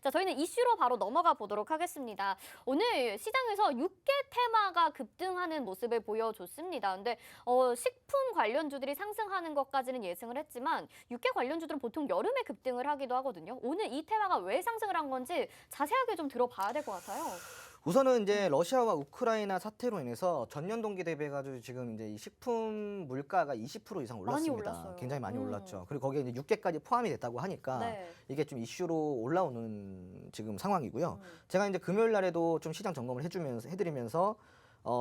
자, 저희는 이슈로 바로 넘어가 보도록 하겠습니다. 오늘 시장에서 육계 테마가 급등하는 모습을 보여줬습니다. 근데 식품 관련주들이 상승하는 것까지는 예상을 했지만 육계 관련주들은 보통 여름에 급등을 하기도 하거든요. 오늘 이 테마가 왜 상승을 한 건지 자세하게 좀 들어봐야 될 것 같아요. 우선은 이제 러시아와 우크라이나 사태로 인해서 전년 동기 대비해가지고 지금 이제 이 식품 물가가 20% 이상 올랐습니다. 많이 올랐어요. 굉장히 많이 올랐죠. 그리고 거기에 이제 육개까지 포함이 됐다고 하니까 네. 이게 좀 이슈로 올라오는 지금 상황이고요. 제가 이제 금요일 날에도 좀 시장 점검을 해드리면서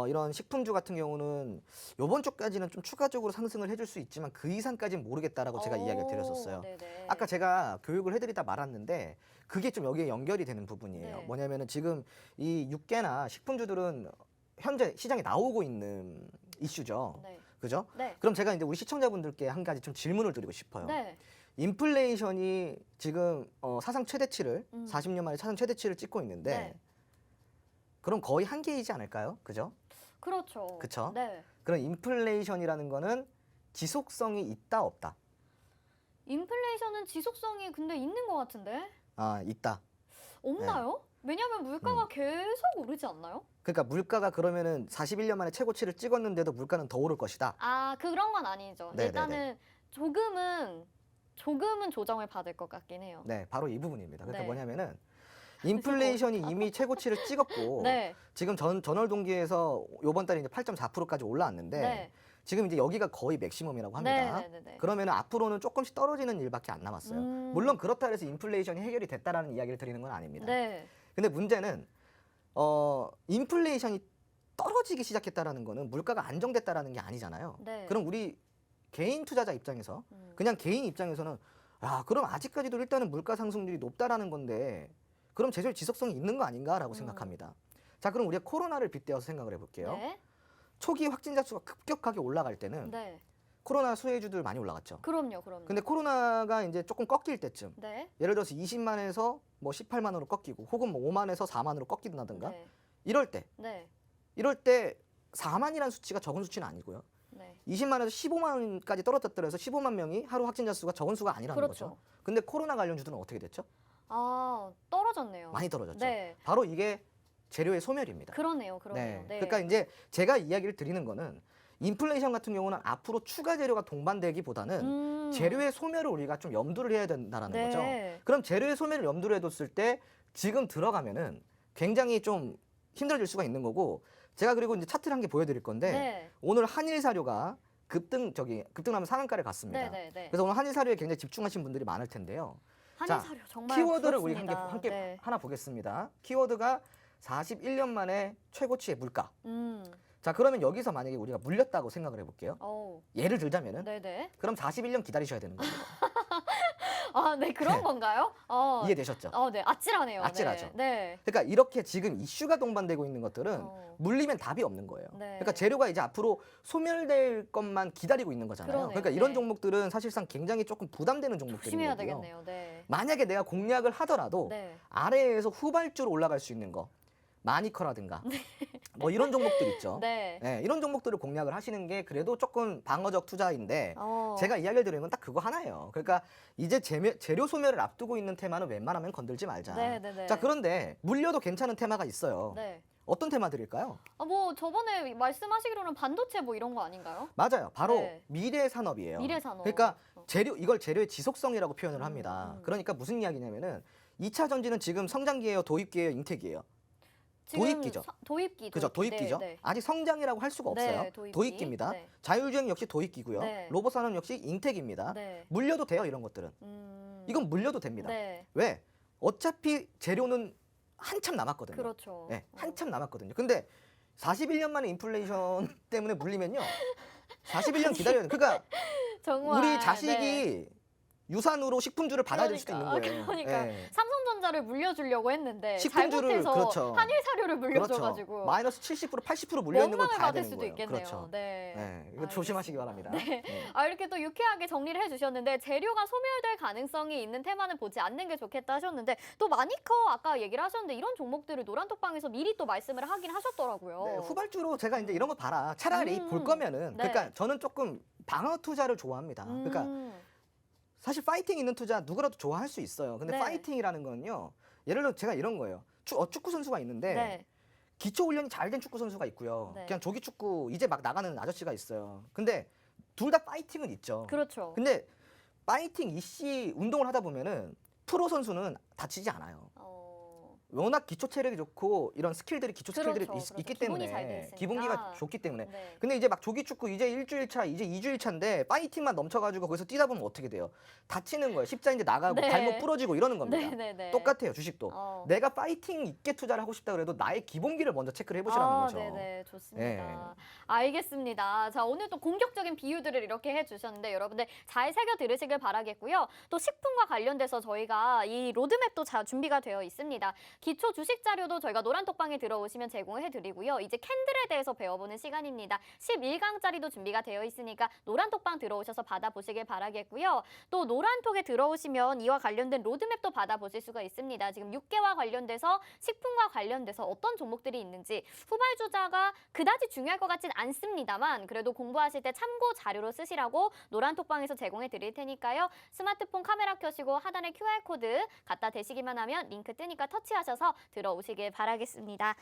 이런 식품주 같은 경우는 이번 주까지는 좀 추가적으로 상승을 해줄 수 있지만 그 이상까지는 모르겠다라고 제가 이야기를 드렸었어요. 네네. 아까 제가 교육을 해드리다 말았는데 그게 좀 여기에 연결이 되는 부분이에요. 네. 뭐냐면은 지금 이 육개나 식품주들은 현재 시장에 나오고 있는 이슈죠. 네. 그죠? 네. 그럼 제가 이제 우리 시청자분들께 한 가지 좀 질문을 드리고 싶어요. 네. 인플레이션이 지금 사상 최대치를 40년 만에 사상 최대치를 찍고 있는데 네. 그럼 거의 한계이지 않을까요? 그죠? 그렇죠. 그쵸? 네. 그런 인플레이션이라는 거는 지속성이 있다 없다? 인플레이션은 지속성이 근데 있는 것 같은데? 아, 있다. 없나요? 왜냐하면 물가가 계속 오르지 않나요? 그러니까 물가가 그러면은 41년 만에 최고치를 찍었는데도 물가는 더 오를 것이다. 아, 그런 건 아니죠. 네네네. 일단은 조금은 조정을 받을 것 같긴 해요. 네, 바로 이 부분입니다. 그러니까 네. 뭐냐면은 인플레이션이 이미 최고치를 찍었고 네. 지금 전월 동기에서 이번 달에 이제 8.4%까지 올라왔는데 네. 지금 이제 여기가 거의 맥시멈이라고 합니다. 네네네. 그러면 앞으로는 조금씩 떨어지는 일밖에 안 남았어요. 물론 그렇다 해서 인플레이션이 해결이 됐다라는 이야기를 드리는 건 아닙니다. 네. 근데 문제는 인플레이션이 떨어지기 시작했다라는 거는 물가가 안정됐다라는 게 아니잖아요. 네. 그럼 우리 개인 투자자 입장에서 그냥 개인 입장에서는 그럼 아직까지도 일단은 물가 상승률이 높다라는 건데 그럼 제절 지속성이 있는 거 아닌가라고 생각합니다. 자, 그럼 우리가 코로나를 빗대어서 생각을 해볼게요. 네. 초기 확진자 수가 급격하게 올라갈 때는 네. 코로나 수혜주들 많이 올라갔죠. 그럼요. 근데 코로나가 이제 조금 꺾일 때쯤 네. 예를 들어서 20만에서 뭐 18만으로 꺾이고 혹은 뭐 5만에서 4만으로 꺾인다든가 네. 이럴 때 네. 4만이라는 수치가 적은 수치는 아니고요. 네. 20만에서 15만까지 떨어졌더라도 15만 명이 하루 확진자 수가 적은 수가 아니라는 그렇죠. 거죠. 근데 코로나 관련주들은 어떻게 됐죠? 아, 떨어졌네요. 많이 떨어졌죠. 네. 바로 이게 재료의 소멸입니다. 그러네요. 네. 네. 그러니까 이제 제가 이야기를 드리는 거는 인플레이션 같은 경우는 앞으로 추가 재료가 동반되기보다는 재료의 소멸을 우리가 좀 염두를 해야 된다는 네. 거죠. 그럼 재료의 소멸을 염두를 해뒀을 때 지금 들어가면은 굉장히 좀 힘들어질 수가 있는 거고 제가 그리고 이제 차트를 한 개 보여드릴 건데 네. 오늘 한일 사료가 급등하면 상한가를 갔습니다. 네. 그래서 오늘 한일 사료에 굉장히 집중하신 분들이 많을 텐데요. 한일 자, 사료 정말 키워드를 우리 부럽습니다. 함께 네. 하나 보겠습니다. 키워드가 41년 만에 최고치의 물가. 음. 자, 그러면 여기서 만약에 우리가 물렸다고 생각을 해볼게요. 어. 예를 들자면은 네네. 그럼 41년 기다리셔야 되는 겁니다. 아, 네, 그런 네. 건가요? 이해되셨죠? 네, 아찔하네요. 아찔하죠. 네. 그러니까 이렇게 지금 이슈가 동반되고 있는 것들은 물리면 답이 없는 거예요. 네. 그러니까 재료가 이제 앞으로 소멸될 것만 기다리고 있는 거잖아요. 그러네요. 그러니까 이런 네. 종목들은 사실상 굉장히 조금 부담되는 종목들인 조심해야 거고요. 되겠네요. 네. 만약에 내가 공략을 하더라도 네. 아래에서 후발주로 올라갈 수 있는 거 마니커라든가 뭐 이런 종목들 있죠. 네. 네, 이런 종목들을 공략을 하시는 게 그래도 조금 방어적 투자인데 어. 제가 이야기를 드리는 건 딱 그거 하나예요. 그러니까 이제 재료 소멸을 앞두고 있는 테마는 웬만하면 건들지 말자. 네. 자, 그런데 물려도 괜찮은 테마가 있어요. 네. 어떤 테마들일까요? 뭐 저번에 말씀하시기로는 반도체 뭐 이런 거 아닌가요? 맞아요. 바로 네. 미래 산업이에요. 미래 산업. 그러니까 이걸 재료의 지속성이라고 표현을 합니다. 그러니까 무슨 이야기냐면은 2차 전지는 지금 성장기예요, 도입기예요, 인텍이에요. 지금 도입기죠. 도입기. 그죠? 도입기죠. 네. 아직 성장이라고 할 수가 없어요. 네, 도입기. 도입기입니다. 네. 자율주행 역시 도입기고요. 네. 로봇 산업 역시 인텍입니다. 네. 물려도 돼요, 이런 것들은. 이건 물려도 됩니다. 네. 왜? 어차피 재료는 한참 남았거든요. 그렇죠. 네, 한참 남았거든요. 근데 41년 만에 인플레이션 때문에 물리면요. 41년 기다려야 돼요. 그러니까 정말. 우리 자식이 네. 유산으로 식품주를 받아야 될 수도 있는 거예요. 그러니까 네. 삼성전자를 물려주려고 했는데 식품주를, 잘못해서 그렇죠. 한일 사료를 물려줘가지고 그렇죠. 마이너스 70% 80% 물려 있는 걸 원망을 봐야 받을 되는 수도 거예요. 있겠네요. 그렇죠. 네. 네, 이거 조심하시기 바랍니다. 네. 이렇게 또 유쾌하게 정리를 해주셨는데 재료가 소멸될 가능성이 있는 테마는 보지 않는 게 좋겠다 하셨는데 또 마니커 아까 얘기를 하셨는데 이런 종목들을 노란톡방에서 미리 또 말씀을 하긴 하셨더라고요. 네, 후발주로 제가 이제 이런 거 봐라. 차라리 볼 거면은 네. 그러니까 저는 조금 방어 투자를 좋아합니다. 그러니까 사실 파이팅 있는 투자 누구라도 좋아할 수 있어요. 근데 네. 파이팅이라는 건요. 예를 들어 제가 이런 거예요. 축구 선수가 있는데 네. 기초 훈련이 잘 된 축구 선수가 있고요. 네. 그냥 조기 축구 이제 막 나가는 아저씨가 있어요. 근데 둘 다 파이팅은 있죠. 그렇죠. 근데 파이팅 이씨 운동을 하다 보면은 프로 선수는 다치지 않아요. 워낙 기초 체력이 좋고 이런 스킬들이 기초 스킬들이 그렇죠. 있기 기본이 잘 돼 때문에 있으니까. 기본기가 좋기 때문에. 네. 근데 이제 막 조기 축구 이제 일주일 차, 이제 2주일 차인데 파이팅만 넘쳐가지고 거기서 뛰다 보면 어떻게 돼요? 다치는 거예요. 십자인대 나가고 네. 발목 부러지고 이러는 겁니다. 네. 똑같아요, 주식도. 내가 파이팅 있게 투자를 하고 싶다 그래도 나의 기본기를 먼저 체크를 해보시라는 거죠. 네네, 좋습니다. 네. 알겠습니다. 자, 오늘 또 공격적인 비유들을 이렇게 해주셨는데 여러분들 잘 새겨 들으시길 바라겠고요. 또 식품과 관련돼서 저희가 이 로드맵도 준비가 되어 있습니다. 기초 주식 자료도 저희가 노란톡방에 들어오시면 제공해드리고요. 이제 캔들에 대해서 배워보는 시간입니다. 11강짜리도 준비가 되어 있으니까 노란톡방 들어오셔서 받아보시길 바라겠고요. 또 노란톡에 들어오시면 이와 관련된 로드맵도 받아보실 수가 있습니다. 지금 6개와 관련돼서 식품과 관련돼서 어떤 종목들이 있는지 후발주자가 그다지 중요할 것 같진 않습니다만 그래도 공부하실 때 참고 자료로 쓰시라고 노란톡방에서 제공해 드릴 테니까요. 스마트폰 카메라 켜시고 하단에 QR코드 갖다 대시기만 하면 링크 뜨니까 터치하셔서 들어오시길 바라겠습니다.